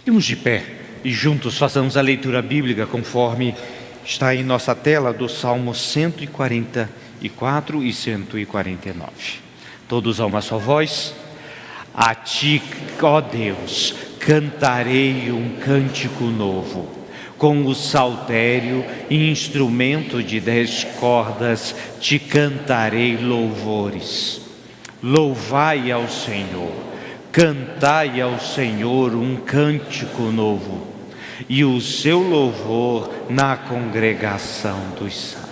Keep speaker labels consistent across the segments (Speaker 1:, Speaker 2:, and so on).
Speaker 1: Fiquemos de pé e juntos façamos a leitura bíblica conforme está em nossa tela do Salmo 144 e 149. Todos a uma só voz. A ti, ó Deus, cantarei um cântico novo, com o saltério e instrumento de 10 cordas te cantarei louvores. Louvai ao Senhor, cantai ao Senhor um cântico novo, e o seu louvor na congregação dos santos.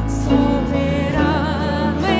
Speaker 2: Soberano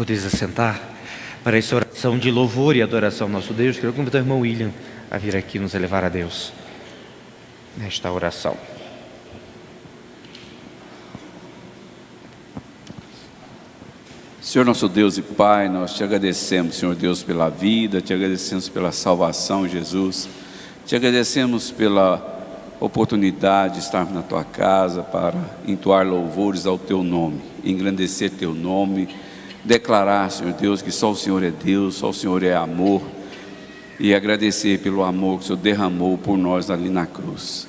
Speaker 1: podeis assentar para essa oração de louvor e adoração ao nosso Deus. Quero convidar o irmão William a vir aqui nos elevar a Deus nesta oração.
Speaker 2: Senhor nosso Deus e Pai, nós te agradecemos, Senhor Deus, pela vida, te agradecemos pela salvação, Jesus. Te agradecemos pela oportunidade de estarmos na Tua casa para entoar louvores ao Teu nome, engrandecer Teu nome, declarar, Senhor Deus, que só o Senhor é Deus, só o Senhor é amor, e agradecer pelo amor que o Senhor derramou por nós ali na cruz.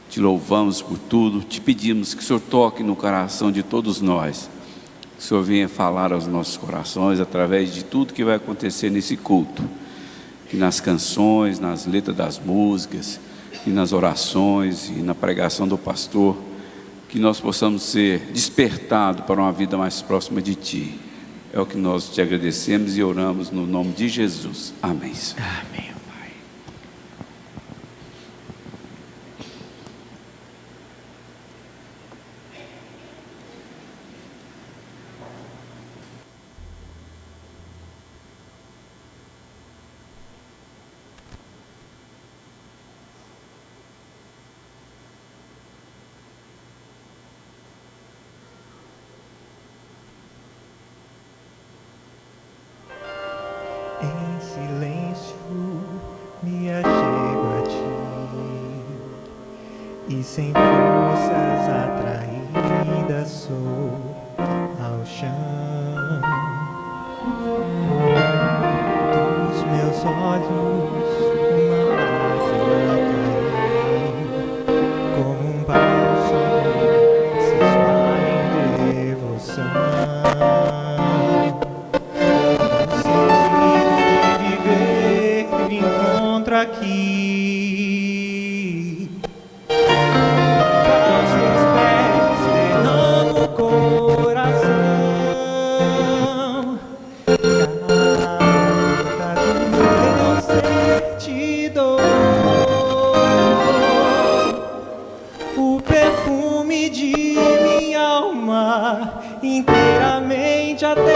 Speaker 2: Te louvamos por tudo, te pedimos que o Senhor toque no coração de todos nós, que o Senhor venha falar aos nossos corações através de tudo que vai acontecer nesse culto, que nas canções, nas letras das músicas, e nas orações e na pregação do pastor, que nós possamos ser despertados para uma vida mais próxima de Ti. É o que nós te agradecemos e oramos no nome de Jesus. Amém.
Speaker 1: Amém, Pai.
Speaker 3: Em silêncio me achego a Ti, e sem forças atraídas sou ao chão. Dos meus olhos uma lágrima caiu, como um bálsamo se espalha em devoção. Aqui aos teus pés derramo o coração, cada do meu ser te dou o perfume de minha alma inteiramente a teu dispor.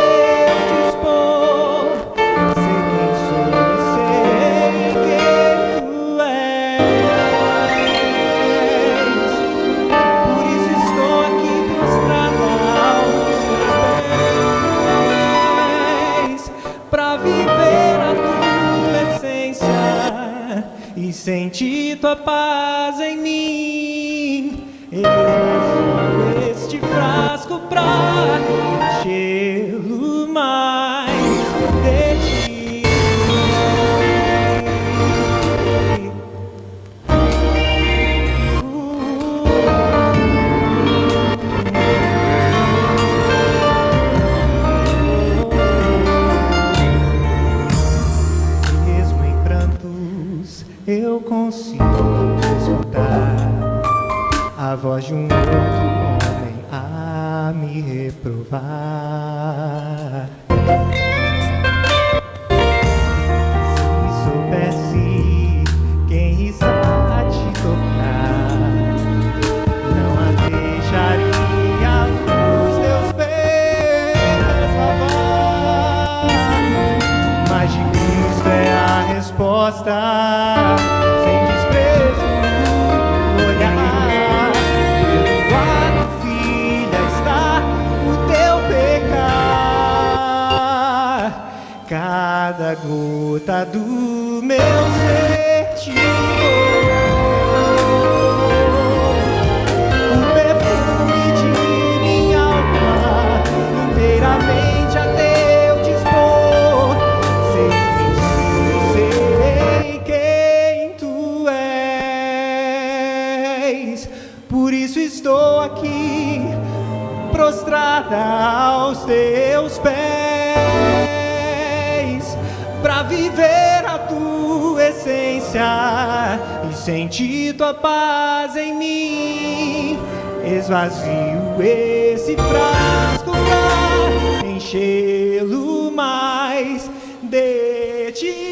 Speaker 3: E senti Tua paz em mim, esvazio este frasco pra enchê-lo mais de Ti. Mesmo em prantos eu consigo escutar a voz de um outro homem a me reprovar. Se soubesse quem está a te tocar, não a deixaria os teus pés lavar. Mas de Cristo é a resposta. Sem desprezo no olhar, perdoado, filha, está o teu pecar. Cada gota do meu ser te dou o perfume de minha alma inteiramente a teu dispor. Sei quem Tu és, por isso estou aqui prostrada aos teus pés, pra viver a Tua essência e sentir Tua paz em mim. Esvazio esse frasco pra enchê-lo mais de Ti.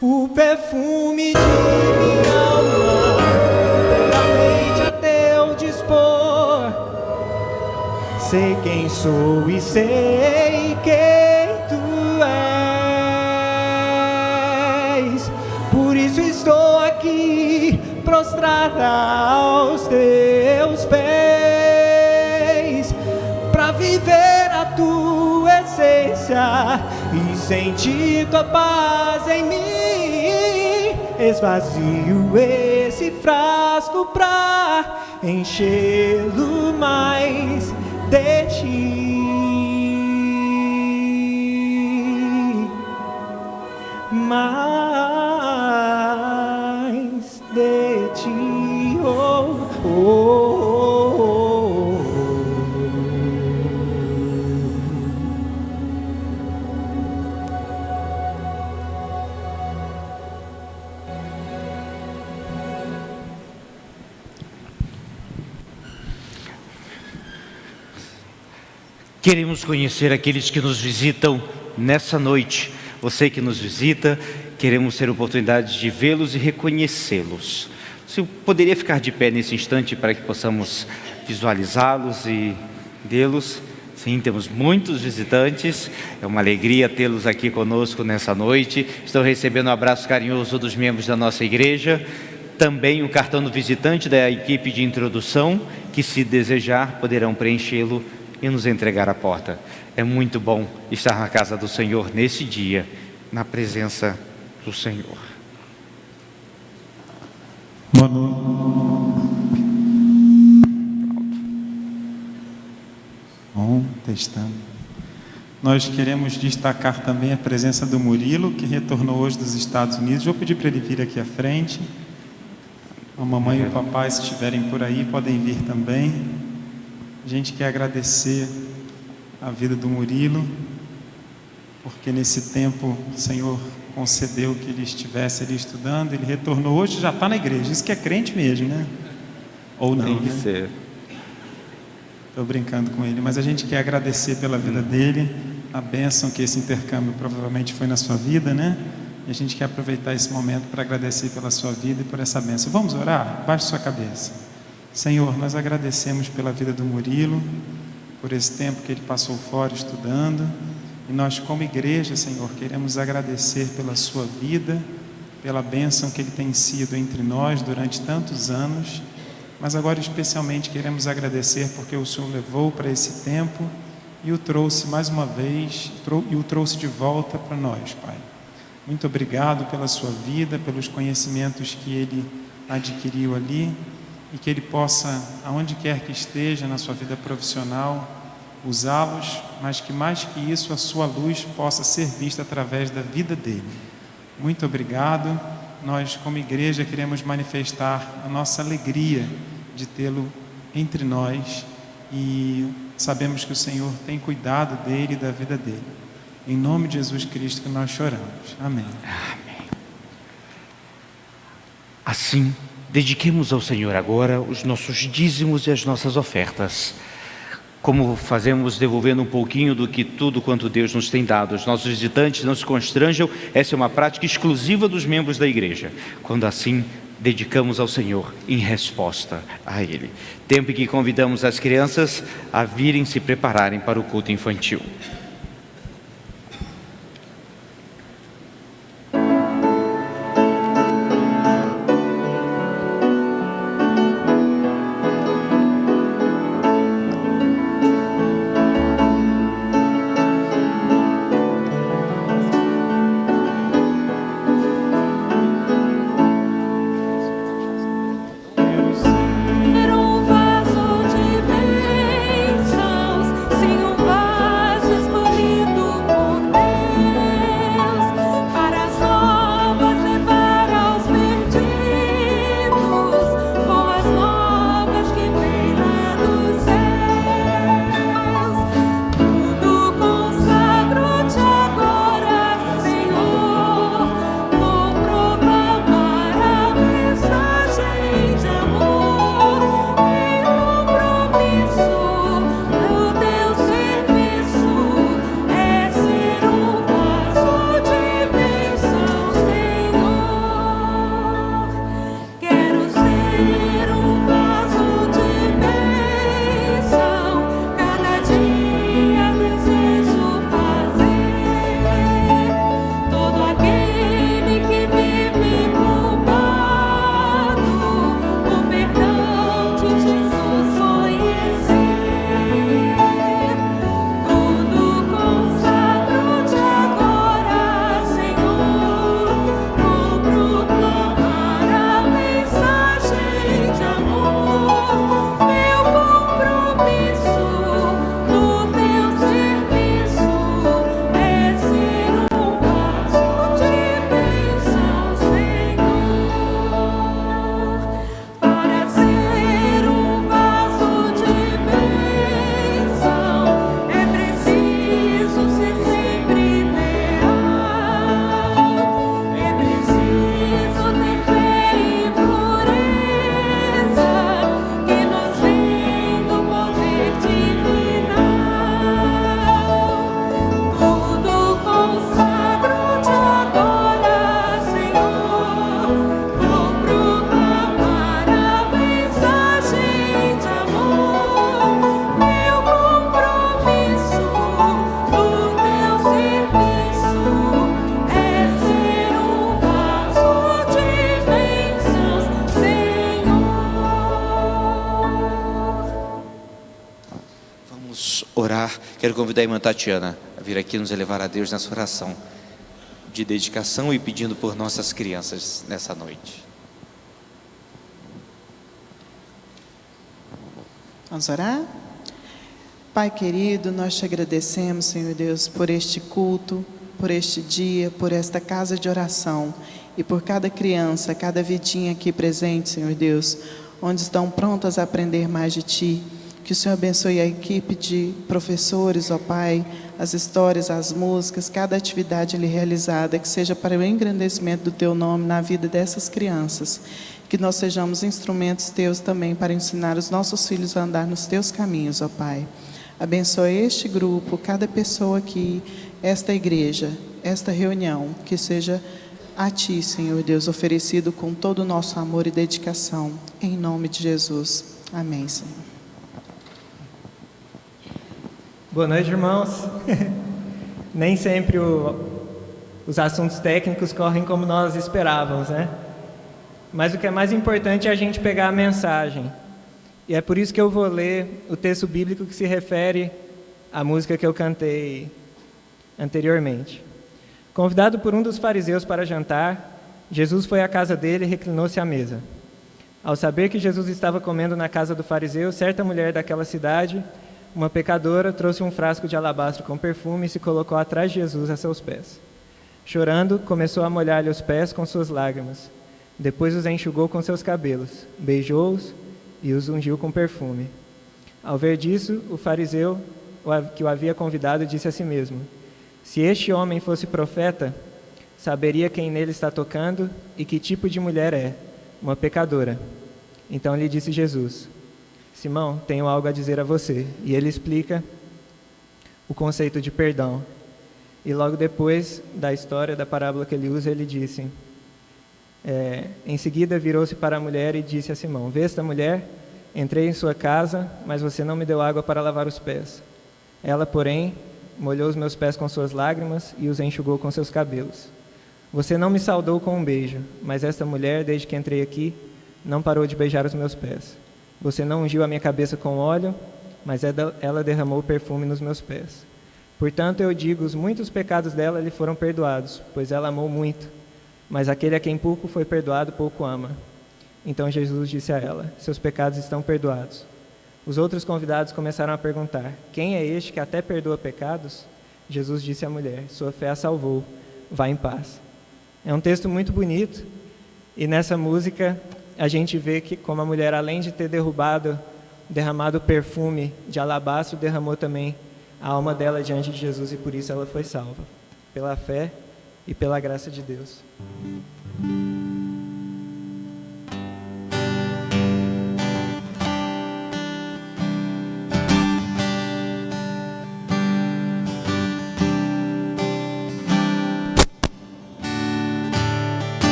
Speaker 3: O perfume de minha alma inteiramente a teu dispor. quem sou e sei quem tu és. Por isso estou aqui prostrada aos teus pés, para viver a tua essência e sentir tua paz em mim. Esvazio esse frasco pra enchê-lo mais de ti, mais de ti, oh, oh, oh, oh.
Speaker 1: Queremos conhecer aqueles que nos visitam nessa noite. Você que nos visita, queremos ter a oportunidade de vê-los e reconhecê-los. Você poderia ficar de pé nesse instante para que possamos visualizá-los e vê-los? Sim, temos muitos visitantes, é uma alegria tê-los aqui conosco nessa noite. Estão recebendo um abraço carinhoso dos membros da nossa igreja. Também um cartão do visitante da equipe de introdução, que se desejar poderão preenchê-lo e nos entregar à porta. É muito bom estar na casa do Senhor nesse dia, na presença do Senhor.
Speaker 4: Boa noite. Bom, testando. Nós queremos destacar também a presença do Murilo, que retornou hoje dos Estados Unidos. Vou pedir para ele vir aqui à frente. A mamãe e o papai, se estiverem por aí, podem vir também. A gente quer agradecer a vida do Murilo, porque nesse tempo o Senhor concedeu que ele estivesse ali estudando. Ele retornou hoje, já está na igreja. Isso que é crente mesmo, né? Ou não,
Speaker 1: Tem que
Speaker 4: né?
Speaker 1: ser.
Speaker 4: Estou brincando com ele, mas a gente quer agradecer pela vida dele, a bênção que esse intercâmbio provavelmente foi na sua vida, né? E a gente quer aproveitar esse momento para agradecer pela sua vida e por essa bênção. Vamos orar? Baixe sua cabeça. Senhor, nós agradecemos pela vida do Murilo, por esse tempo que ele passou fora estudando, e nós como igreja, Senhor, queremos agradecer pela sua vida, pela bênção que ele tem sido entre nós durante tantos anos, mas agora especialmente queremos agradecer porque o Senhor levou para esse tempo e o trouxe mais uma vez, e o trouxe de volta para nós, Pai. Muito obrigado pela sua vida, pelos conhecimentos que ele adquiriu ali, e que ele possa, aonde quer que esteja na sua vida profissional, usá-los, mas que mais que isso, a sua luz possa ser vista através da vida dele. Muito obrigado. Nós, como igreja, queremos manifestar a nossa alegria de tê-lo entre nós e sabemos que o Senhor tem cuidado dele e da vida dele. Em nome de Jesus Cristo que nós choramos. Amém.
Speaker 1: Amém. Assim, dediquemos ao Senhor agora os nossos dízimos e as nossas ofertas. Como fazemos devolvendo um pouquinho do que tudo quanto Deus nos tem dado. Os nossos visitantes não se constranjam, essa é uma prática exclusiva dos membros da igreja. Quando assim, dedicamos ao Senhor em resposta a Ele. Tempo em que convidamos as crianças a virem se prepararem para o culto infantil.
Speaker 5: Um vaso de bênçãos, sim, um vaso escolhido.
Speaker 1: Quero convidar a irmã Tatiana a vir aqui nos elevar a Deus nessa oração de dedicação e pedindo por nossas crianças nessa noite.
Speaker 5: Vamos orar? Pai querido, nós te agradecemos, Senhor Deus, por este culto, por este dia, por esta casa de oração e por cada criança, cada vidinha aqui presente, Senhor Deus, onde estão prontas a aprender mais de Ti. Que o Senhor abençoe a equipe de professores, ó Pai, as histórias, as músicas, cada atividade ali realizada, que seja para o engrandecimento do Teu nome na vida dessas crianças. Que nós sejamos instrumentos Teus também para ensinar os nossos filhos a andar nos Teus caminhos, ó Pai. Abençoe este grupo, cada pessoa aqui, esta igreja, esta reunião, que seja a Ti, Senhor Deus, oferecido com todo o nosso amor e dedicação. Em nome de Jesus. Amém, Senhor.
Speaker 3: Boa noite, irmãos. Nem sempre os assuntos técnicos correm como nós esperávamos, né? Mas o que é mais importante é a gente pegar a mensagem. E é por isso que eu vou ler o texto bíblico que se refere à música que eu cantei anteriormente. Convidado por um dos fariseus para jantar, Jesus foi à casa dele e reclinou-se à mesa. Ao saber que Jesus estava comendo na casa do fariseu, certa mulher daquela cidade, uma pecadora, trouxe um frasco de alabastro com perfume e se colocou atrás de Jesus a seus pés. Chorando, começou a molhar-lhe os pés com suas lágrimas. Depois os enxugou com seus cabelos, beijou-os e os ungiu com perfume. Ao ver disso, o fariseu que o havia convidado disse a si mesmo: se este homem fosse profeta, saberia quem nele está tocando e que tipo de mulher é, uma pecadora. Então lhe disse Jesus: Simão, tenho algo a dizer a você. E ele explica o conceito de perdão. E logo depois da história, da parábola que ele usa, ele disse... em seguida virou-se para a mulher e disse a Simão: vê esta mulher? Entrei em sua casa, mas você não me deu água para lavar os pés. Ela, porém, molhou os meus pés com suas lágrimas e os enxugou com seus cabelos. Você não me saudou com um beijo, mas esta mulher, desde que entrei aqui, não parou de beijar os meus pés. Você não ungiu a minha cabeça com óleo, mas ela derramou perfume nos meus pés. Portanto, eu digo, os muitos pecados dela lhe foram perdoados, pois ela amou muito. Mas aquele a quem pouco foi perdoado, pouco ama. Então Jesus disse a ela: seus pecados estão perdoados. Os outros convidados começaram a perguntar: quem é este que até perdoa pecados? Jesus disse à mulher: sua fé a salvou, vá em paz. É um texto muito bonito, e nessa música a gente vê que como a mulher, além de ter derramado perfume de alabastro, derramou também a alma dela diante de Jesus, e por isso ela foi salva, pela fé e pela graça de Deus.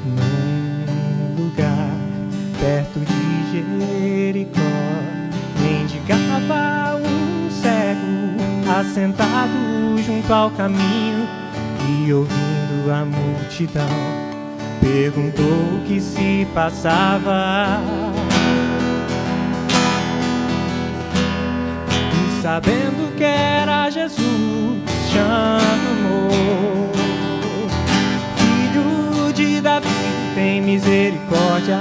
Speaker 3: Num lugar perto de Jericó, mendigava um cego assentado junto ao caminho, e ouvindo a multidão, perguntou o que se passava. E sabendo que era Jesus, chamou: Filho de Davi, tem misericórdia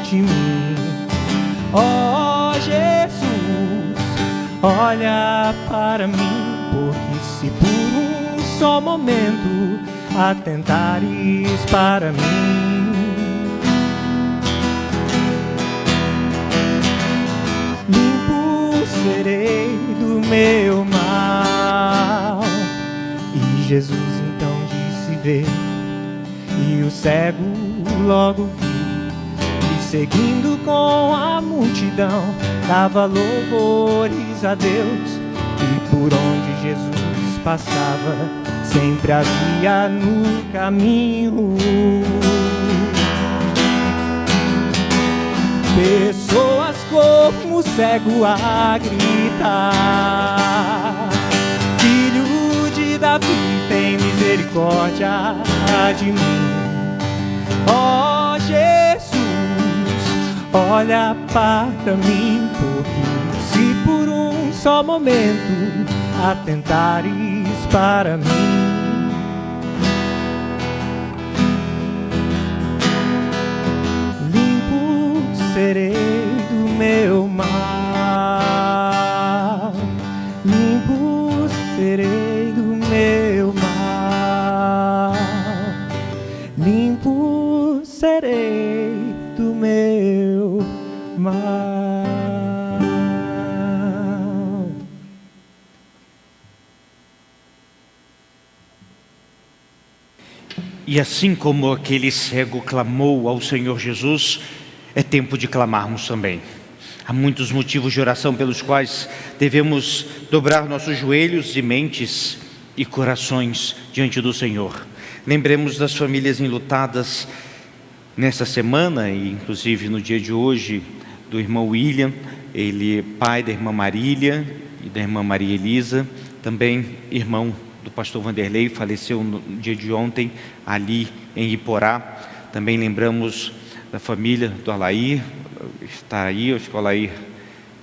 Speaker 3: de mim. Ó Jesus, olha para mim, porque se por um só momento atentares para mim, limpo serei do meu mal. E Jesus então disse: vê. E o cego logo viu, e seguindo com a multidão, dava louvores a Deus. E por onde Jesus passava, sempre havia no caminho pessoas como o cego a gritar: Filho de Davi, tem misericórdia de mim. Ó Jesus, olha para mim, porque se por um só momento atentares para mim, limpo serei do meu mal, limpo serei do meu mal, limpo serei do meu mal.
Speaker 1: E assim como aquele cego clamou ao Senhor Jesus, é tempo de clamarmos também. Há muitos motivos de oração pelos quais devemos dobrar nossos joelhos e mentes e corações diante do Senhor. Lembremos das famílias enlutadas nesta semana, e inclusive no dia de hoje, do irmão William, ele pai da irmã Marília e da irmã Maria Elisa, também irmão do pastor Vanderlei, faleceu no dia de ontem, ali em Iporá. Também lembramos da família do Alair, está aí, acho que o Alair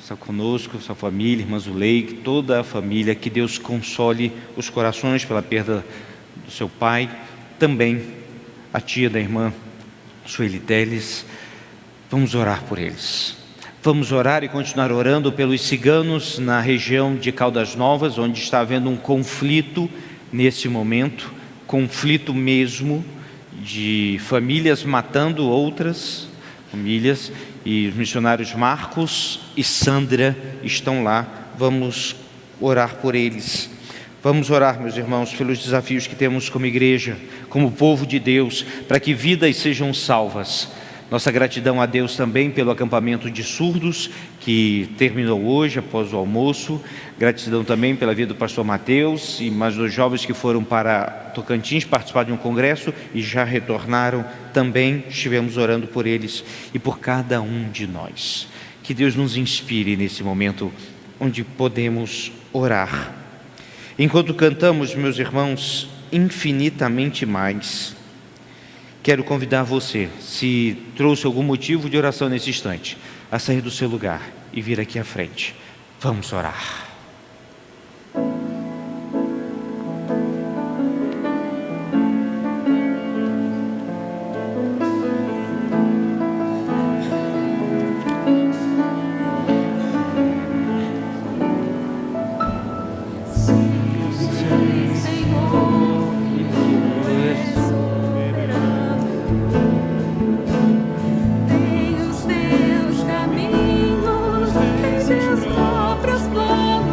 Speaker 1: está conosco, sua família, irmã Zuleik, toda a família, que Deus console os corações pela perda do seu pai. Também a tia da irmã Sueli Teles. Vamos orar por eles. Vamos orar e continuar orando pelos ciganos na região de Caldas Novas, onde está havendo um conflito nesse momento, conflito mesmo, de famílias matando outras famílias, e os missionários Marcos e Sandra estão lá. Vamos orar por eles. Vamos orar, meus irmãos, pelos desafios que temos como igreja, como povo de Deus, para que vidas sejam salvas. Nossa gratidão a Deus também pelo acampamento de surdos que terminou hoje após o almoço. Gratidão também pela vida do pastor Mateus e mais 2 jovens que foram para Tocantins participar de um congresso e já retornaram também. Estivemos orando por eles e por cada um de nós. Que Deus nos inspire nesse momento onde podemos orar. Enquanto cantamos, meus irmãos, infinitamente mais, quero convidar você, se trouxe algum motivo de oração nesse instante, a sair do seu lugar e vir aqui à frente. Vamos orar.
Speaker 6: Tem os teus caminhos, tem seus próprios planos.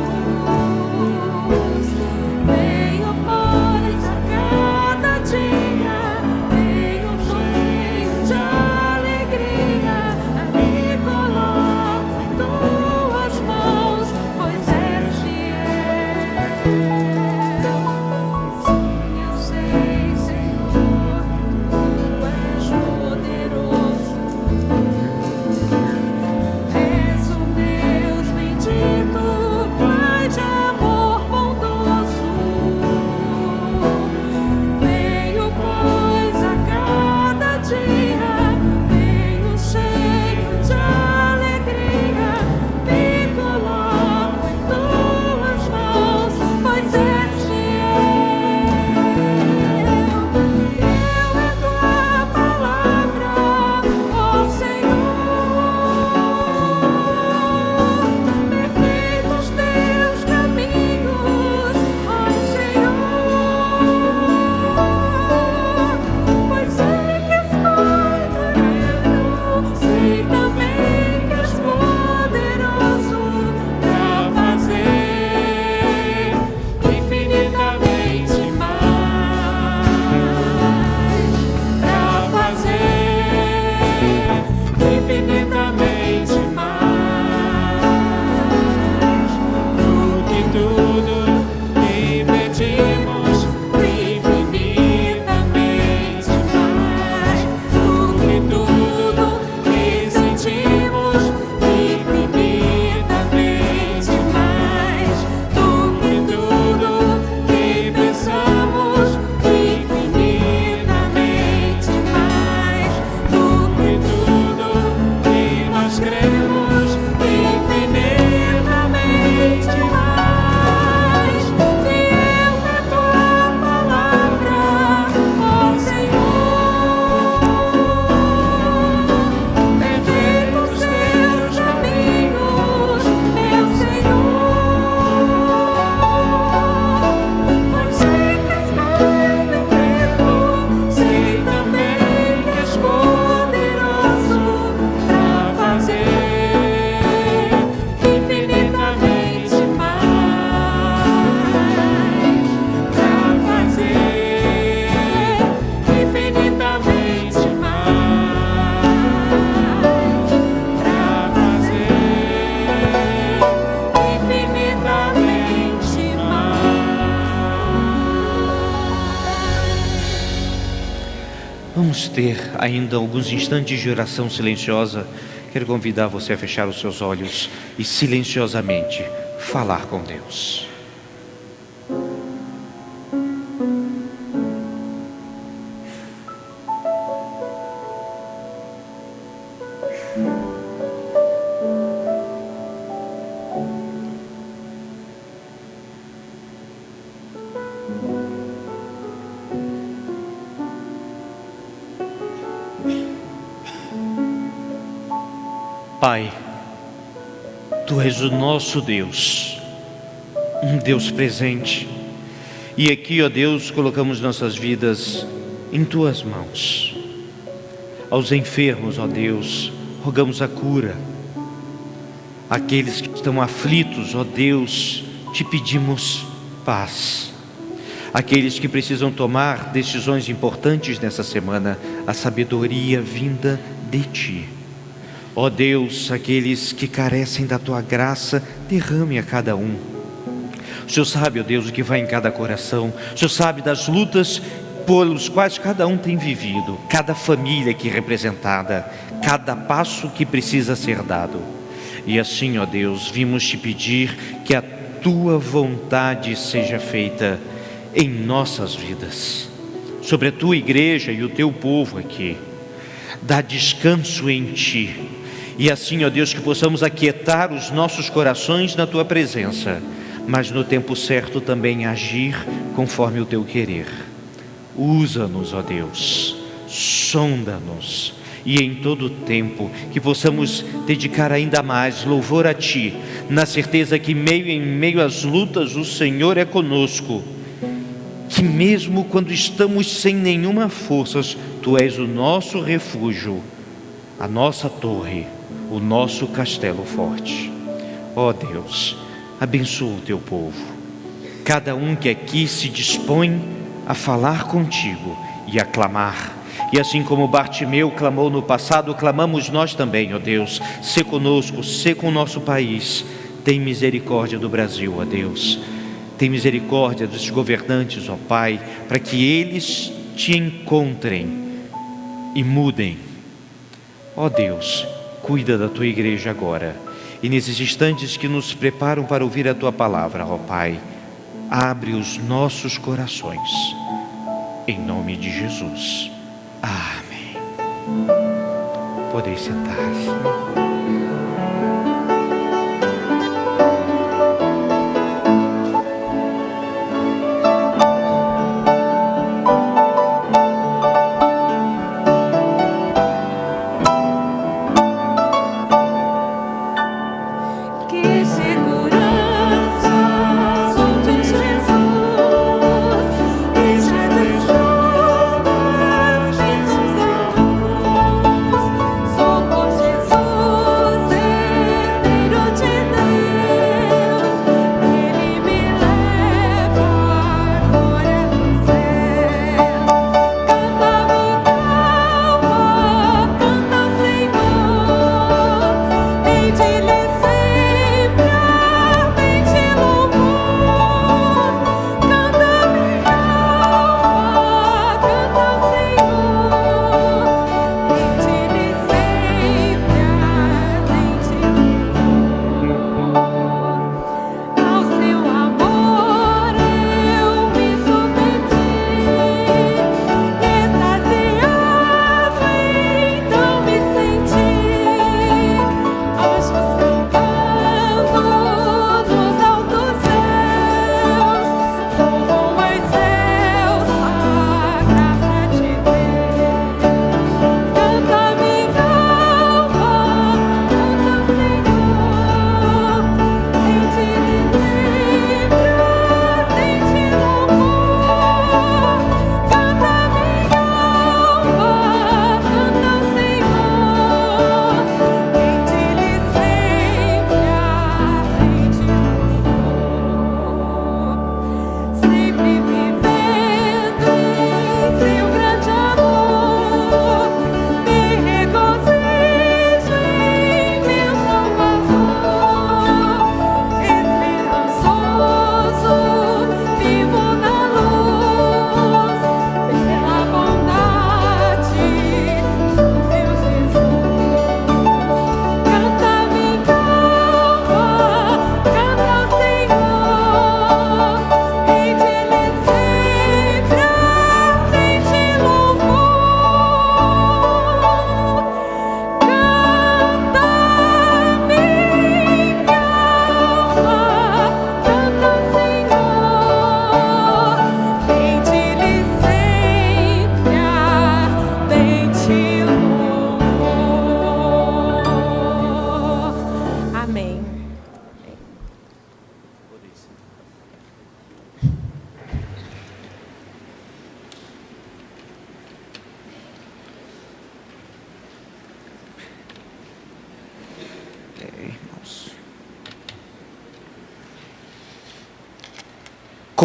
Speaker 1: Vamos ter ainda alguns instantes de oração silenciosa. Quero convidar você a fechar os seus olhos e silenciosamente falar com Deus. Pai, Tu és o nosso Deus, um Deus presente, e aqui, ó Deus, colocamos nossas vidas em Tuas mãos. Aos enfermos, ó Deus, rogamos a cura. Aqueles que estão aflitos, ó Deus, Te pedimos paz. Aqueles que precisam tomar decisões importantes nessa semana, a sabedoria vinda de Ti. Ó Deus, aqueles que carecem da Tua graça, derrame a cada um. O Senhor sabe, ó Deus, o que vai em cada coração. O Senhor sabe das lutas pelos quais cada um tem vivido, cada família aqui representada, cada passo que precisa ser dado. E assim, ó Deus, vimos Te pedir que a Tua vontade seja feita em nossas vidas, sobre a Tua igreja e o Teu povo aqui. Dá descanso em Ti. E assim, ó Deus, que possamos aquietar os nossos corações na Tua presença, mas no tempo certo também agir conforme o Teu querer. Usa-nos, ó Deus, sonda-nos, e em todo o tempo que possamos dedicar ainda mais louvor a Ti, na certeza que em meio às lutas o Senhor é conosco, que mesmo quando estamos sem nenhuma força, Tu és o nosso refúgio, a nossa torre, o nosso castelo forte. Ó Deus, abençoa o Teu povo, cada um que aqui se dispõe a falar contigo e a clamar. E assim como Bartimeu clamou no passado, clamamos nós também, ó Deus. Sê conosco, sê com o nosso país. Tem misericórdia do Brasil, ó Deus. Tem misericórdia dos governantes, ó Pai, para que eles Te encontrem e mudem. Ó Deus, cuida da Tua igreja agora. E nesses instantes que nos preparam para ouvir a Tua palavra, ó Pai, abre os nossos corações. Em nome de Jesus. Amém. Podeis sentar-se.
Speaker 6: Jesus.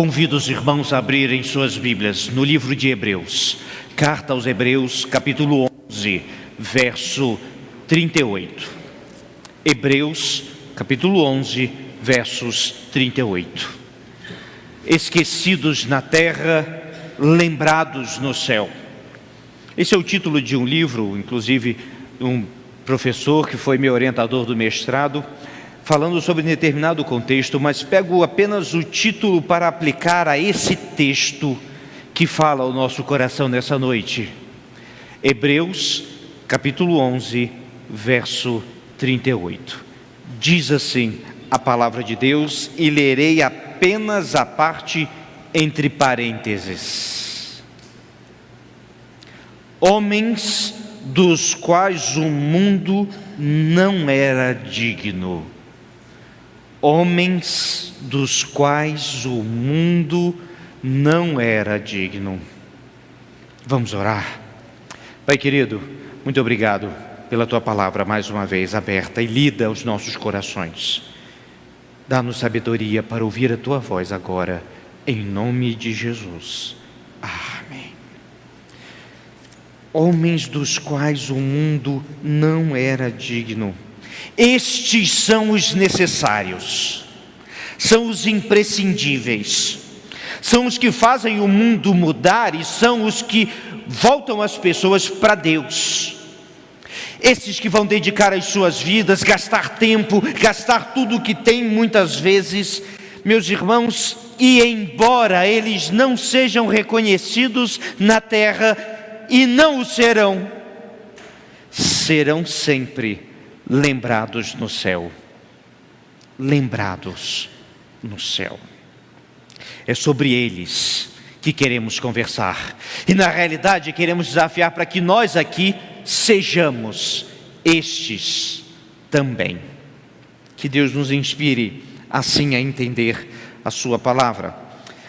Speaker 1: Convido os irmãos a abrirem suas Bíblias no livro de Hebreus, carta aos Hebreus, capítulo 11, verso 38. Hebreus, capítulo 11, versos 38. Esquecidos na terra, lembrados no céu. Esse é o título de um livro, inclusive um professor que foi meu orientador do mestrado, falando sobre determinado contexto, mas pego apenas o título para aplicar a esse texto que fala ao nosso coração nessa noite. Hebreus, capítulo 11, verso 38. Diz assim a palavra de Deus, e lerei apenas a parte entre parênteses. Homens dos quais o mundo não era digno. Homens dos quais o mundo não era digno. Vamos orar. Pai querido, muito obrigado pela Tua palavra mais uma vez aberta e lida aos nossos corações. Dá-nos sabedoria para ouvir a Tua voz agora, em nome de Jesus. Amém. Homens dos quais o mundo não era digno. Estes são os necessários, são os imprescindíveis, são os que fazem o mundo mudar e são os que voltam as pessoas para Deus. Esses que vão dedicar as suas vidas, gastar tempo, gastar tudo o que tem muitas vezes, meus irmãos, e embora eles não sejam reconhecidos na terra e não o serão, serão sempre lembrados no céu. Lembrados no céu. É sobre eles que queremos conversar. E na realidade queremos desafiar para que nós aqui sejamos estes também. Que Deus nos inspire assim a entender a sua palavra.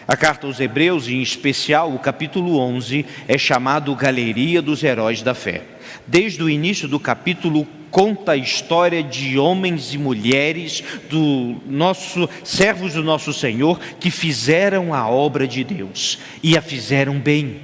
Speaker 1: A carta aos Hebreus, em especial o capítulo 11, é chamado Galeria dos Heróis da Fé. Desde o início do capítulo conta a história de homens e mulheres servos do nosso Senhor que fizeram a obra de Deus e a fizeram bem.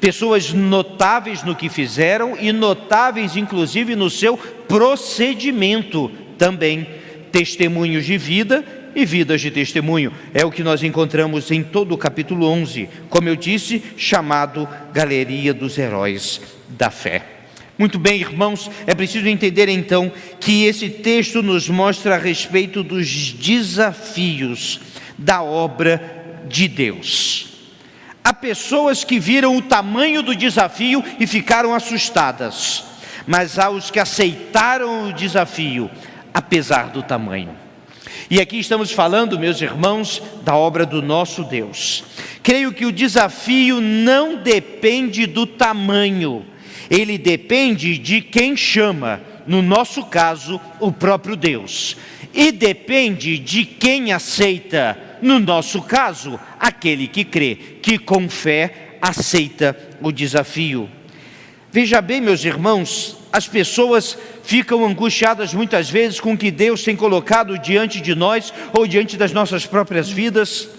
Speaker 1: Pessoas notáveis no que fizeram e notáveis inclusive no seu procedimento também. Testemunhos de vida e vidas de testemunho. É o que nós encontramos em todo o capítulo 11, como eu disse, chamado Galeria dos Heróis da Fé. Muito bem, irmãos, é preciso entender então que esse texto nos mostra a respeito dos desafios da obra de Deus. Há pessoas que viram o tamanho do desafio e ficaram assustadas, mas há os que aceitaram o desafio, apesar do tamanho. E aqui estamos falando, meus irmãos, da obra do nosso Deus. Creio que o desafio não depende do tamanho, ele depende de quem chama, no nosso caso, o próprio Deus. E depende de quem aceita, no nosso caso, aquele que crê, que com fé aceita o desafio. Veja bem, meus irmãos, as pessoas ficam angustiadas muitas vezes com o que Deus tem colocado diante de nós ou diante das nossas próprias vidas.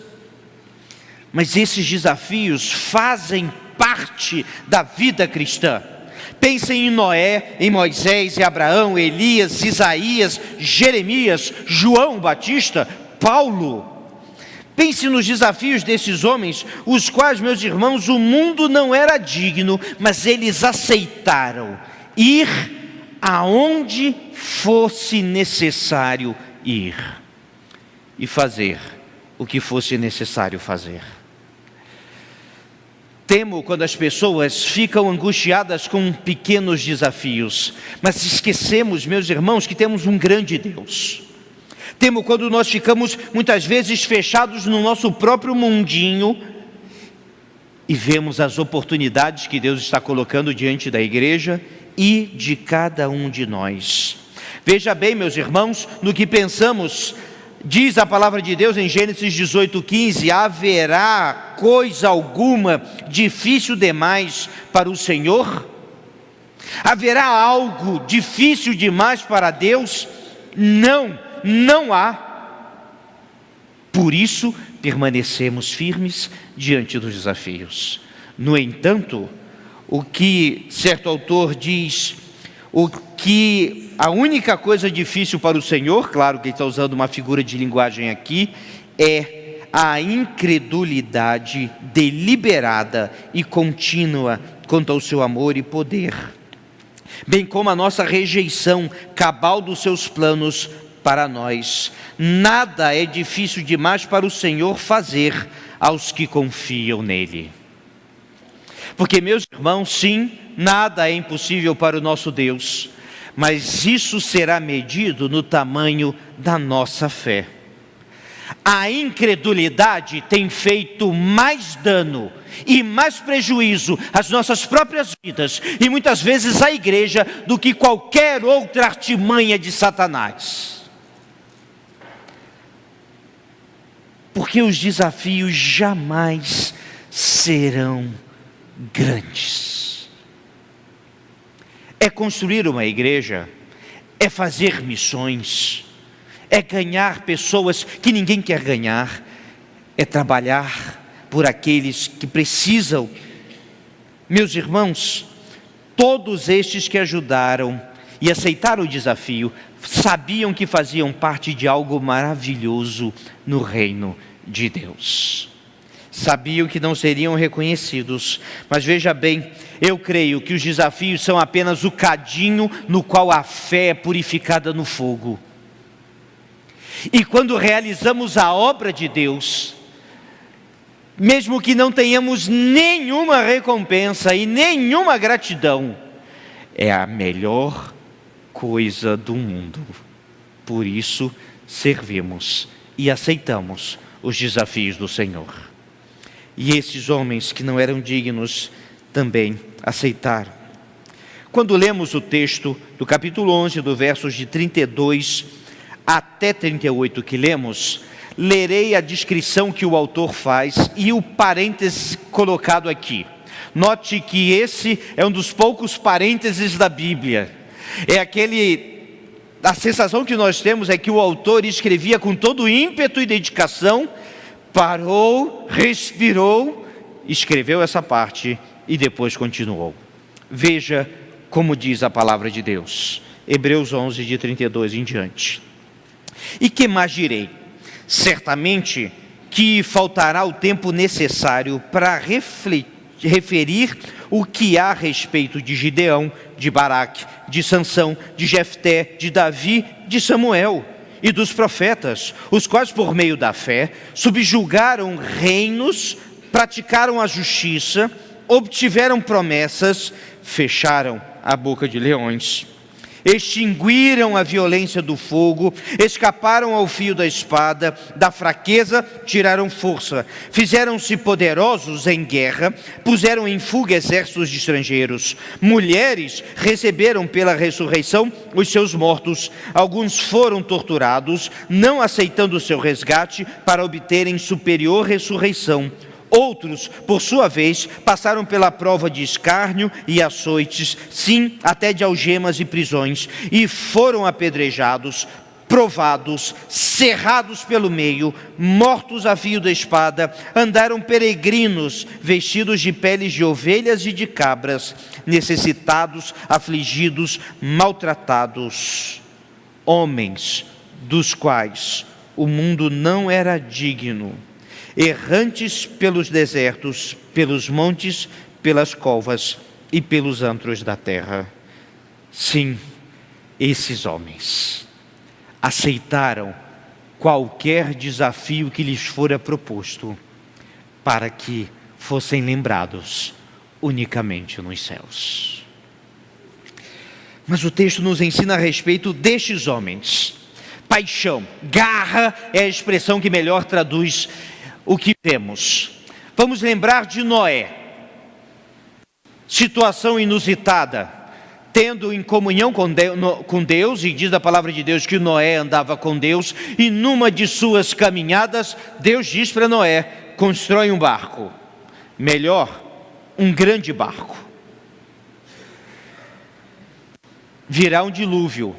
Speaker 1: Mas esses desafios fazem parte da vida cristã. Pensem em Noé, em Moisés, em Abraão, Elias, Isaías, Jeremias, João Batista, Paulo. Pense nos desafios desses homens, os quais, meus irmãos, o mundo não era digno, mas eles aceitaram ir aonde fosse necessário ir e fazer o que fosse necessário fazer. Temo quando as pessoas ficam angustiadas com pequenos desafios, mas esquecemos, meus irmãos, que temos um grande Deus. Temo quando nós ficamos muitas vezes fechados no nosso próprio mundinho e vemos as oportunidades que Deus está colocando diante da igreja e de cada um de nós. Veja bem, meus irmãos, no que pensamos. Diz a palavra de Deus em Gênesis 18:15, haverá coisa alguma difícil demais para o Senhor? Haverá algo difícil demais para Deus? Não há. Por isso permanecemos firmes diante dos desafios. No entanto, o que certo autor diz, que a única coisa difícil para o Senhor, claro que ele está usando uma figura de linguagem aqui, é a incredulidade deliberada e contínua quanto ao seu amor e poder, bem como a nossa rejeição cabal dos seus planos para nós. Nada é difícil demais para o Senhor fazer aos que confiam nele. Porque, meus irmãos, sim, nada é impossível para o nosso Deus, mas isso será medido no tamanho da nossa fé. A incredulidade tem feito mais dano e mais prejuízo às nossas próprias vidas e muitas vezes à igreja do que qualquer outra artimanha de Satanás. Porque os desafios jamais serão grandes. É construir uma igreja, é fazer missões, é ganhar pessoas que ninguém quer ganhar, é trabalhar por aqueles que precisam. Meus irmãos, todos estes que ajudaram e aceitaram o desafio, sabiam que faziam parte de algo maravilhoso no reino de Deus. Sabiam que não seriam reconhecidos, mas veja bem, eu creio que os desafios são apenas o cadinho no qual a fé é purificada no fogo. E quando realizamos a obra de Deus, mesmo que não tenhamos nenhuma recompensa e nenhuma gratidão, é a melhor coisa do mundo. Por isso servimos e aceitamos os desafios do Senhor. E esses homens que não eram dignos também aceitaram. Quando lemos o texto do capítulo 11, do versos de 32 até 38 que lemos, lerei a descrição que o autor faz e o parêntese colocado aqui. Note que esse é um dos poucos parênteses da Bíblia. A sensação que nós temos é que o autor escrevia com todo ímpeto e dedicação, parou, respirou, escreveu essa parte e depois continuou. Veja como diz a palavra de Deus, Hebreus 11, de 32 em diante. E que mais direi? Certamente que faltará o tempo necessário para referir o que há a respeito de Gideão, de Baraque, de Sansão, de Jefté, de Davi, de Samuel e dos profetas, os quais por meio da fé subjugaram reinos, praticaram a justiça, obtiveram promessas, fecharam a boca de leões, extinguiram a violência do fogo, escaparam ao fio da espada, da fraqueza tiraram força, fizeram-se poderosos em guerra, puseram em fuga exércitos de estrangeiros. Mulheres receberam pela ressurreição os seus mortos, alguns foram torturados, não aceitando o seu resgate para obterem superior ressurreição. Outros, por sua vez, passaram pela prova de escárnio e açoites, sim, até de algemas e prisões, e foram apedrejados, provados, cerrados pelo meio, mortos a fio da espada, andaram peregrinos, vestidos de peles de ovelhas e de cabras, necessitados, afligidos, maltratados, homens dos quais o mundo não era digno, errantes pelos desertos, pelos montes, pelas covas e pelos antros da terra. Sim, esses homens aceitaram qualquer desafio que lhes fora proposto, para que fossem lembrados unicamente nos céus. Mas o texto nos ensina a respeito destes homens. Paixão, garra é a expressão que melhor traduz o que vemos. Vamos lembrar de Noé. Situação inusitada, tendo em comunhão com Deus, e diz a palavra de Deus que Noé andava com Deus, e numa de suas caminhadas, Deus diz para Noé: constrói um barco, melhor, um grande barco. Virá um dilúvio,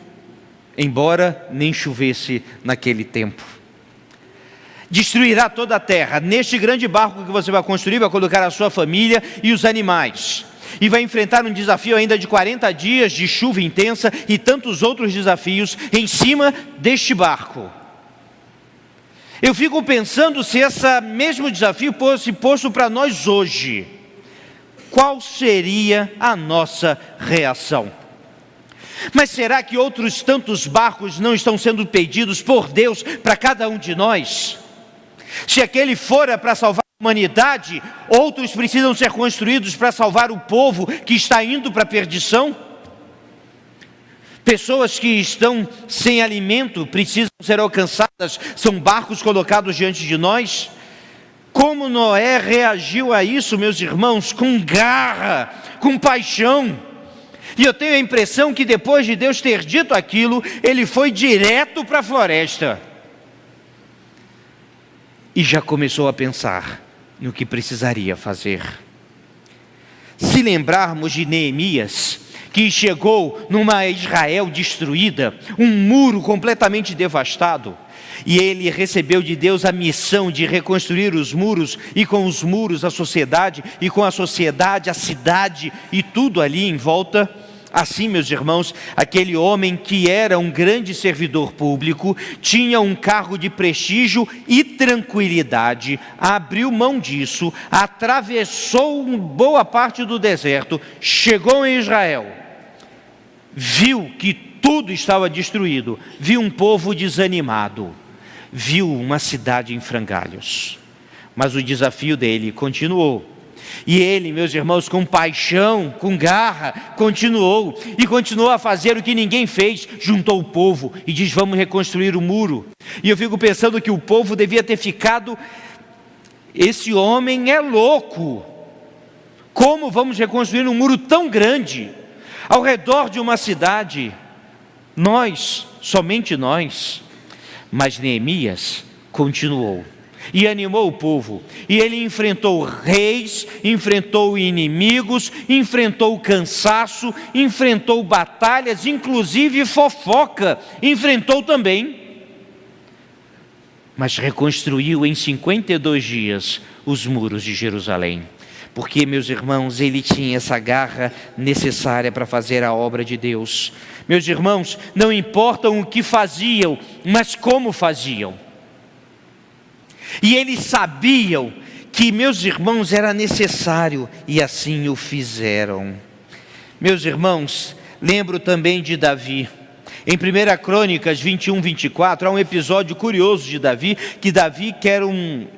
Speaker 1: embora nem chovesse naquele tempo. destruirá toda a terra. Neste grande barco que você vai construir, vai colocar a sua família e os animais. E vai enfrentar um desafio ainda de 40 dias de chuva intensa e tantos outros desafios em cima deste barco. Eu fico pensando se esse mesmo desafio fosse posto para nós hoje. Qual seria a nossa reação? Mas será que outros tantos barcos não estão sendo pedidos por Deus para cada um de nós? Se aquele fora para salvar a humanidade, outros precisam ser construídos para salvar o povo que está indo para a perdição? Pessoas que estão sem alimento precisam ser alcançadas, são barcos colocados diante de nós. Como Noé reagiu a isso, meus irmãos? Com garra, com paixão. E eu tenho a impressão que depois de Deus ter dito aquilo, ele foi direto para a floresta. E já começou a pensar no que precisaria fazer. Se lembrarmos de Neemias, que chegou numa Israel destruída, um muro completamente devastado, e ele recebeu de Deus a missão de reconstruir os muros, e com os muros a sociedade, e com a sociedade a cidade, e tudo ali em volta. Assim, meus irmãos, aquele homem que era um grande servidor público, tinha um cargo de prestígio e tranquilidade, abriu mão disso, atravessou boa parte do deserto, chegou em Israel, viu que tudo estava destruído, viu um povo desanimado, viu uma cidade em frangalhos, mas o desafio dele continuou. E ele, meus irmãos, com paixão, com garra, continuou a fazer o que ninguém fez, juntou o povo e diz: vamos reconstruir o muro. E eu fico pensando que o povo devia ter ficado: esse homem é louco, como vamos reconstruir um muro tão grande, ao redor de uma cidade? Nós, somente nós. Mas Neemias continuou e animou o povo, e ele enfrentou reis, enfrentou inimigos, enfrentou cansaço, enfrentou batalhas, inclusive fofoca, enfrentou também, mas reconstruiu em 52 dias os muros de Jerusalém, porque, meus irmãos, ele tinha essa garra necessária para fazer a obra de Deus. Meus irmãos, não importam o que faziam, mas como faziam. E eles sabiam que, meus irmãos, era necessário, e assim o fizeram. Meus irmãos, lembro também de Davi. Em 1 Crônicas 21, 24, há um episódio curioso de Davi, que Davi quer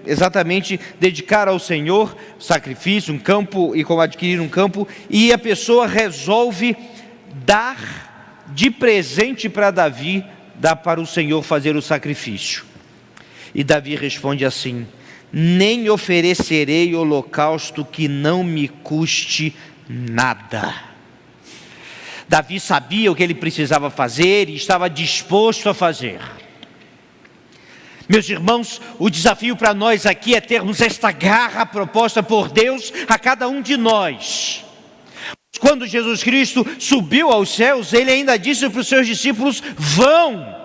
Speaker 1: exatamente dedicar ao Senhor sacrifício, um campo, e como adquirir um campo, e a pessoa resolve dar de presente para Davi, dar para o Senhor fazer o sacrifício. E Davi responde assim: nem oferecerei holocausto que não me custe nada. Davi sabia o que ele precisava fazer e estava disposto a fazer. Meus irmãos, o desafio para nós aqui é termos esta garra proposta por Deus a cada um de nós. Quando Jesus Cristo subiu aos céus, ele ainda disse para os seus discípulos: vão.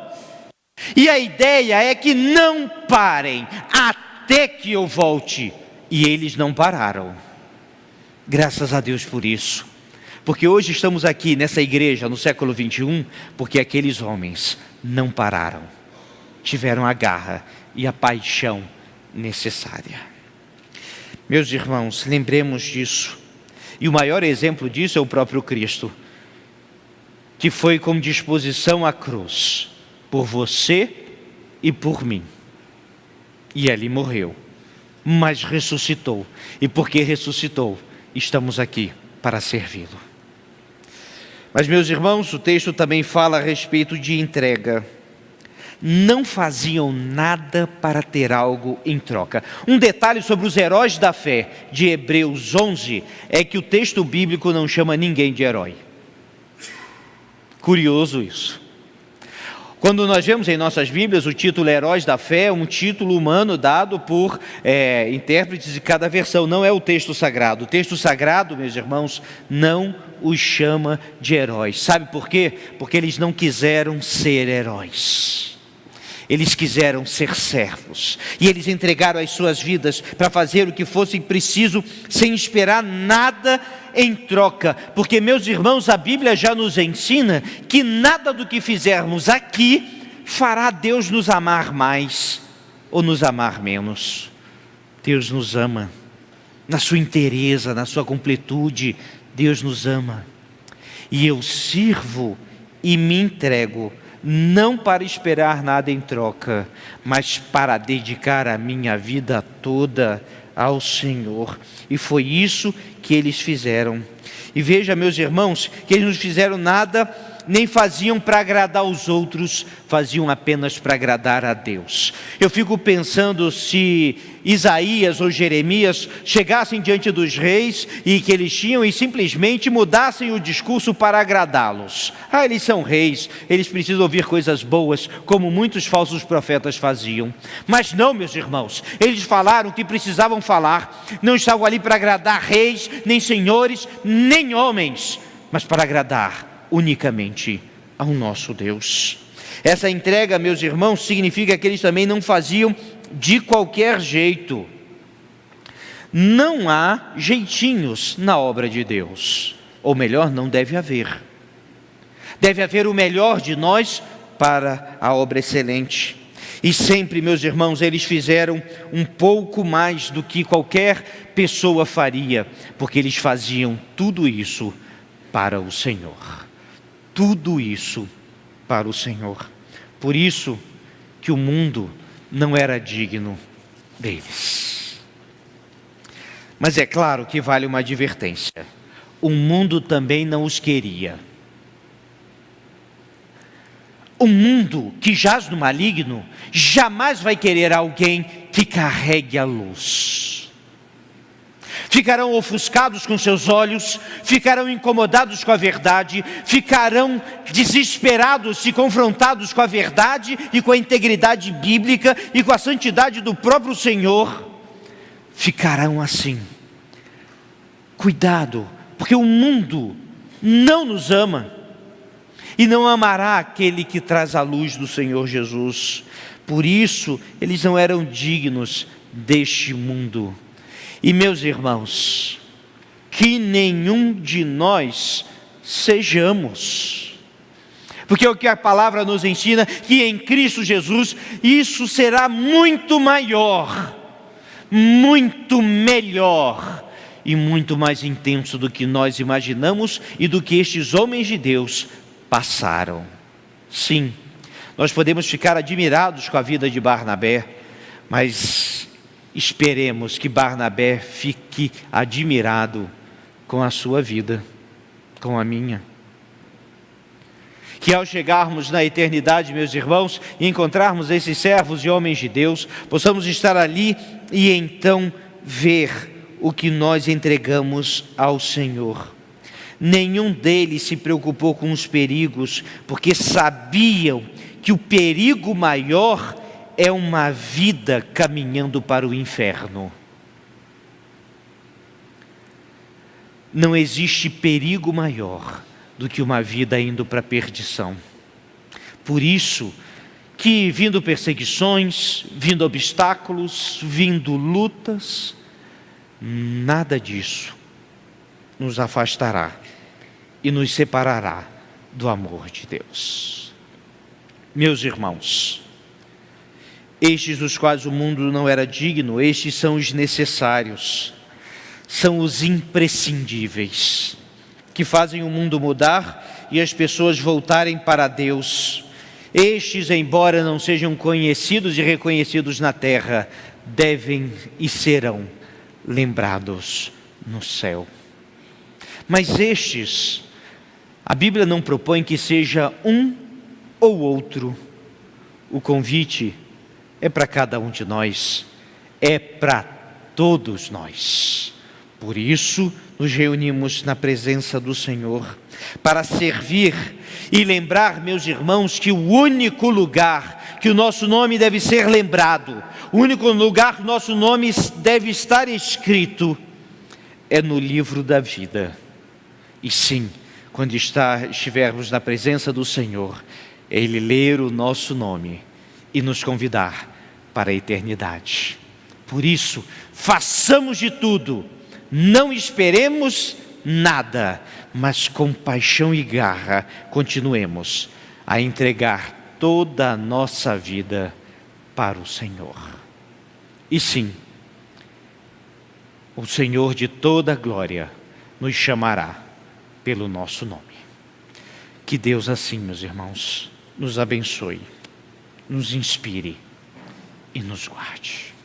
Speaker 1: E a ideia é que não parem até que eu volte. E eles não pararam. Graças a Deus por isso. Porque hoje estamos aqui nessa igreja no século 21, porque aqueles homens não pararam. Tiveram a garra e a paixão necessária. Meus irmãos, lembremos disso. E o maior exemplo disso é o próprio Cristo, que foi com disposição à cruz, por você e por mim. E ali morreu, mas ressuscitou. E porque ressuscitou, estamos aqui para servi-lo. Mas, meus irmãos, o texto também fala a respeito de entrega. Não faziam nada para ter algo em troca. Um detalhe sobre os heróis da fé de Hebreus 11 é que o texto bíblico não chama ninguém de herói. Curioso isso. Quando nós vemos em nossas Bíblias o título Heróis da Fé, é um título humano dado por intérpretes de cada versão, não é o texto sagrado. O texto sagrado, meus irmãos, não os chama de heróis. Sabe por quê? Porque eles não quiseram ser heróis. Eles quiseram ser servos e eles entregaram as suas vidas para fazer o que fosse preciso, sem esperar nada em troca. Porque, meus irmãos, a Bíblia já nos ensina que nada do que fizermos aqui fará Deus nos amar mais ou nos amar menos. Deus nos ama na sua inteireza, na sua completude. Deus nos ama. E eu sirvo e me entrego, não para esperar nada em troca, mas para dedicar a minha vida toda ao Senhor. E foi isso que eles fizeram. E veja, meus irmãos, que eles não fizeram nada, nem faziam para agradar os outros, faziam apenas para agradar a Deus. Eu fico pensando se Isaías ou Jeremias chegassem diante dos reis e que eles tinham e simplesmente mudassem o discurso para agradá-los. Eles são reis, eles precisam ouvir coisas boas, como muitos falsos profetas faziam. Mas não, meus irmãos, eles falaram o que precisavam falar, não estavam ali para agradar reis, nem senhores, nem homens, mas para agradar unicamente ao nosso Deus. Essa entrega, meus irmãos, significa que eles também não faziam de qualquer jeito. Não há jeitinhos na obra de Deus, ou melhor, não deve haver. Deve haver o melhor de nós para a obra excelente. E sempre, meus irmãos, eles fizeram um pouco mais do que qualquer pessoa faria, porque eles faziam tudo isso para o Senhor. Tudo isso para o Senhor. Por isso que o mundo não era digno deles. Mas é claro que vale uma advertência. O mundo também não os queria. O mundo que jaz no maligno jamais vai querer alguém que carregue a luz. Ficarão ofuscados com seus olhos, ficarão incomodados com a verdade, ficarão desesperados se confrontados com a verdade e com a integridade bíblica e com a santidade do próprio Senhor. Ficarão assim. Cuidado, porque o mundo não nos ama e não amará aquele que traz a luz do Senhor Jesus. Por isso, eles não eram dignos deste mundo. E, meus irmãos, que nenhum de nós sejamos. Porque o que a palavra nos ensina, que em Cristo Jesus, isso será muito maior, muito melhor e muito mais intenso do que nós imaginamos e do que estes homens de Deus passaram. Sim, nós podemos ficar admirados com a vida de Barnabé, mas esperemos que Barnabé fique admirado com a sua vida, com a minha. Que ao chegarmos na eternidade, meus irmãos, e encontrarmos esses servos e homens de Deus, possamos estar ali e então ver o que nós entregamos ao Senhor. Nenhum deles se preocupou com os perigos, porque sabiam que o perigo maior é uma vida caminhando para o inferno. Não existe perigo maior do que uma vida indo para a perdição. Por isso que vindo perseguições, vindo obstáculos, vindo lutas, nada disso nos afastará e nos separará do amor de Deus. Meus irmãos, estes dos quais o mundo não era digno, estes são os necessários, são os imprescindíveis, que fazem o mundo mudar e as pessoas voltarem para Deus. Estes, embora não sejam conhecidos e reconhecidos na terra, devem e serão lembrados no céu. Mas estes, a Bíblia não propõe que seja um ou outro. O convite é para cada um de nós, é para todos nós. Por isso, nos reunimos na presença do Senhor, para servir e lembrar, meus irmãos, que o único lugar que o nosso nome deve ser lembrado, o único lugar que o nosso nome deve estar escrito, é no livro da vida. E sim, quando estivermos na presença do Senhor, Ele ler o nosso nome e nos convidar para a eternidade. Por isso, façamos de tudo, não esperemos nada, mas com paixão e garra continuemos a entregar toda a nossa vida para o Senhor. E sim, o Senhor de toda a glória nos chamará pelo nosso nome. Que Deus assim, meus irmãos, nos abençoe, nos inspire e nos guarde.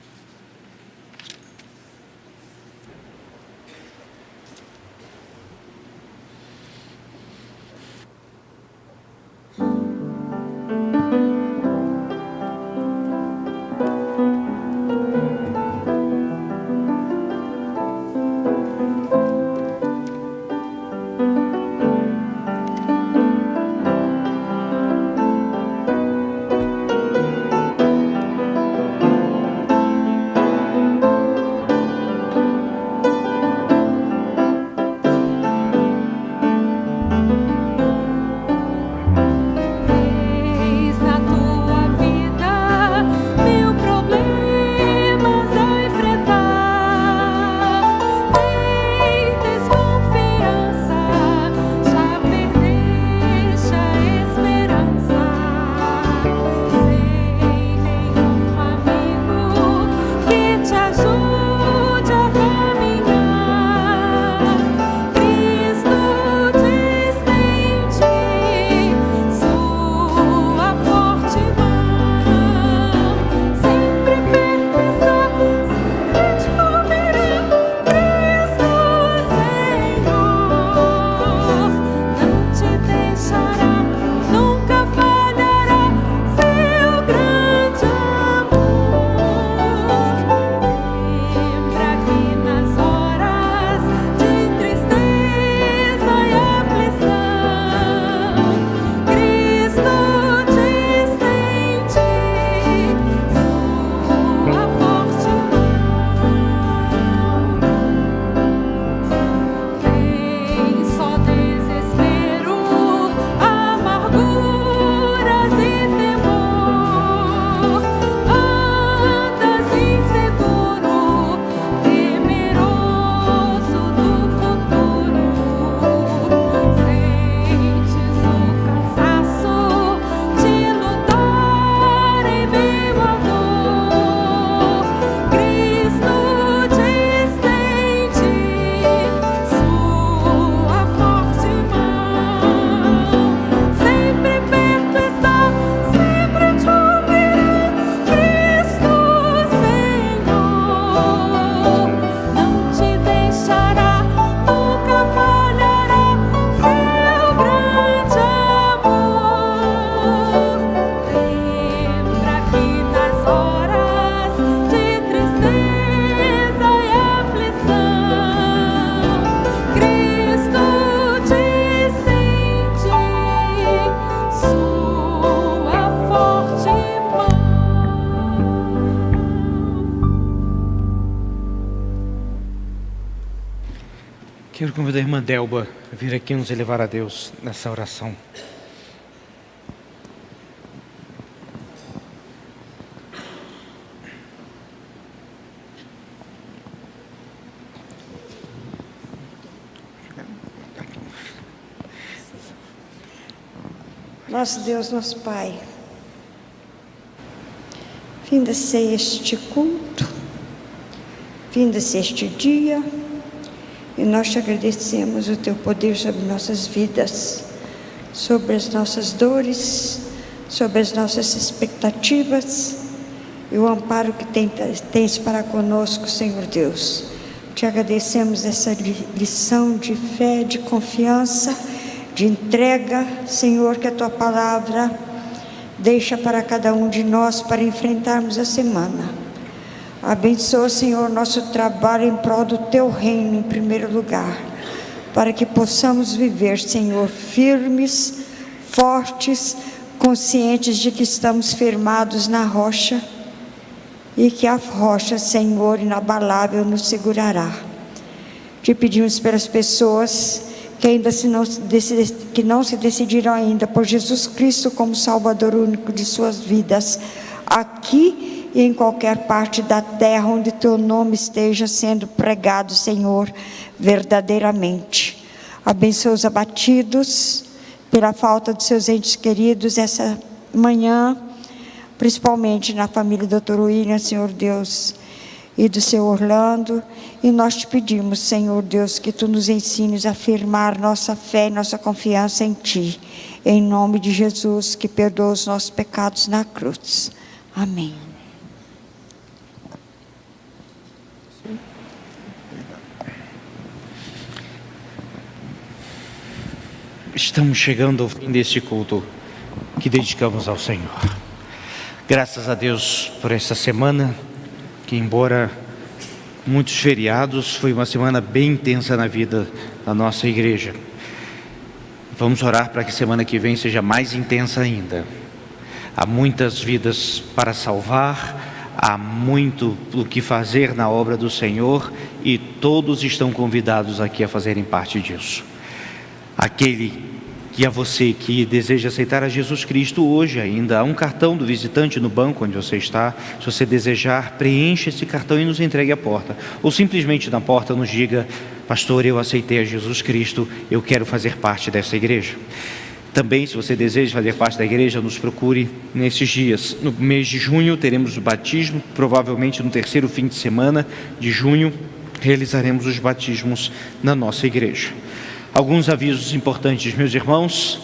Speaker 1: Quero convidar a irmã Delba a vir aqui nos elevar a Deus nessa oração.
Speaker 6: Nosso Deus, nosso Pai, finda-se este culto, finda-se este dia, e nós te agradecemos o teu poder sobre nossas vidas, sobre as nossas dores, sobre as nossas expectativas e o amparo que tens para conosco, Senhor Deus. Te agradecemos essa lição de fé, de confiança, de entrega, Senhor, que a tua palavra deixa para cada um de nós para enfrentarmos a semana. Abençoa, Senhor, nosso trabalho em prol do teu reino em primeiro lugar, para que possamos viver, Senhor, firmes, fortes, conscientes de que estamos firmados na rocha e que a rocha, Senhor, inabalável nos segurará. Te pedimos pelas pessoas que ainda não se decidiram ainda por Jesus Cristo como Salvador único de suas vidas, aqui e em qualquer parte da terra onde teu nome esteja sendo pregado, Senhor, verdadeiramente. Abençoa os abatidos pela falta de seus entes queridos essa manhã, principalmente na família do Dr. William, Senhor Deus, e do seu Orlando. E nós te pedimos, Senhor Deus, que tu nos ensines a afirmar nossa fé e nossa confiança em ti, em nome de Jesus, que perdoa os nossos pecados na cruz. Amém.
Speaker 1: Estamos chegando ao fim deste culto que dedicamos ao Senhor. Graças a Deus por essa semana, que embora muitos feriados, foi uma semana bem intensa na vida da nossa igreja. Vamos orar para que semana que vem seja mais intensa ainda. Há muitas vidas para salvar, há muito o que fazer na obra do Senhor e todos estão convidados aqui a fazerem parte disso. Aquele que a você que deseja aceitar a Jesus Cristo hoje ainda, há um cartão do visitante no banco onde você está. Se você desejar, preencha esse cartão e nos entregue à porta. Ou simplesmente na porta nos diga: pastor, eu aceitei a Jesus Cristo, eu quero fazer parte dessa igreja. Também, se você deseja fazer parte da igreja, nos procure nesses dias. No mês de junho teremos o batismo, provavelmente no terceiro fim de semana de junho, realizaremos os batismos na nossa igreja. Alguns avisos importantes, meus irmãos.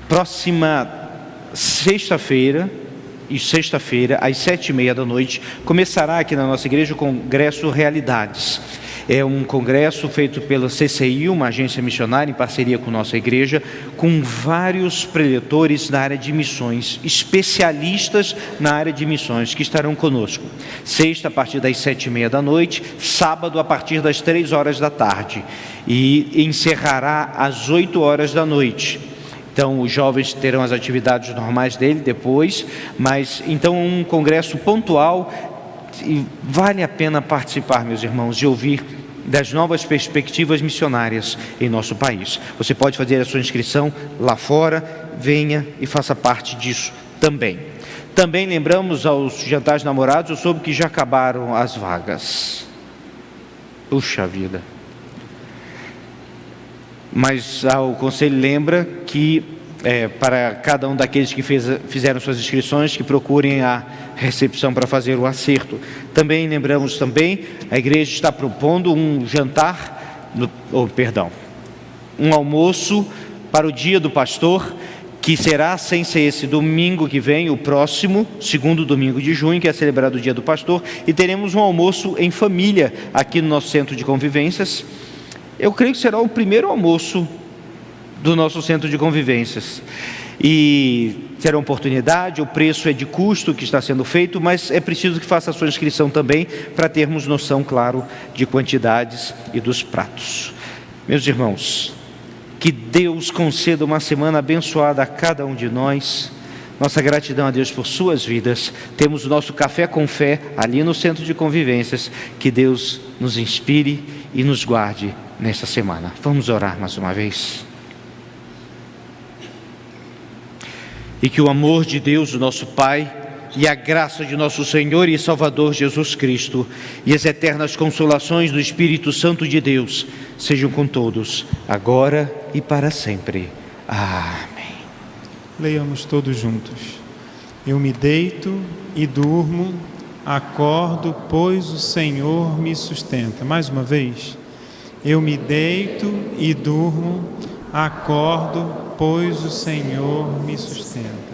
Speaker 1: Próxima sexta-feira, às 7h30 da noite, começará aqui na nossa igreja o Congresso Realidades. É um congresso feito pela CCI, uma agência missionária em parceria com nossa igreja, com vários preletores na área de missões, especialistas na área de missões, que estarão conosco. Sexta, a partir das 7h30 da noite, sábado, a partir das 3h da tarde, e encerrará às 8h da noite. Então, os jovens terão as atividades normais dele depois, mas então um congresso pontual. E vale a pena participar, meus irmãos, e ouvir das novas perspectivas missionárias em nosso país. Você pode fazer a sua inscrição lá fora, venha e faça parte disso também. Também lembramos aos jantares namorados, eu soube que já acabaram as vagas. Puxa vida. Mas o conselho lembra que para cada um daqueles que fizeram suas inscrições, que procurem a recepção para fazer o acerto. Também lembramos a igreja está propondo um um almoço para o dia do pastor, que será sem ser esse domingo que vem, o próximo, segundo domingo de junho, que é celebrado o dia do pastor, e teremos um almoço em família aqui no nosso centro de convivências. Eu creio que será o primeiro almoço do nosso centro de convivências, e terá oportunidade. O preço é de custo que está sendo feito, mas é preciso que faça a sua inscrição também, para termos noção, claro, de quantidades e dos pratos. Meus irmãos, que Deus conceda uma semana abençoada a cada um de nós. Nossa gratidão a Deus por suas vidas. Temos o nosso Café com Fé ali no centro de convivências. Que Deus nos inspire e nos guarde nesta semana. Vamos orar mais uma vez. E que o amor de Deus, o nosso Pai, e a graça de nosso Senhor e Salvador Jesus Cristo, e as eternas consolações do Espírito Santo de Deus, sejam com todos, agora e para sempre. Amém.
Speaker 4: Leiamos todos juntos. Eu me deito e durmo, acordo, pois o Senhor me sustenta. Mais uma vez. Eu me deito e durmo, acordo, pois o Senhor me sustenta.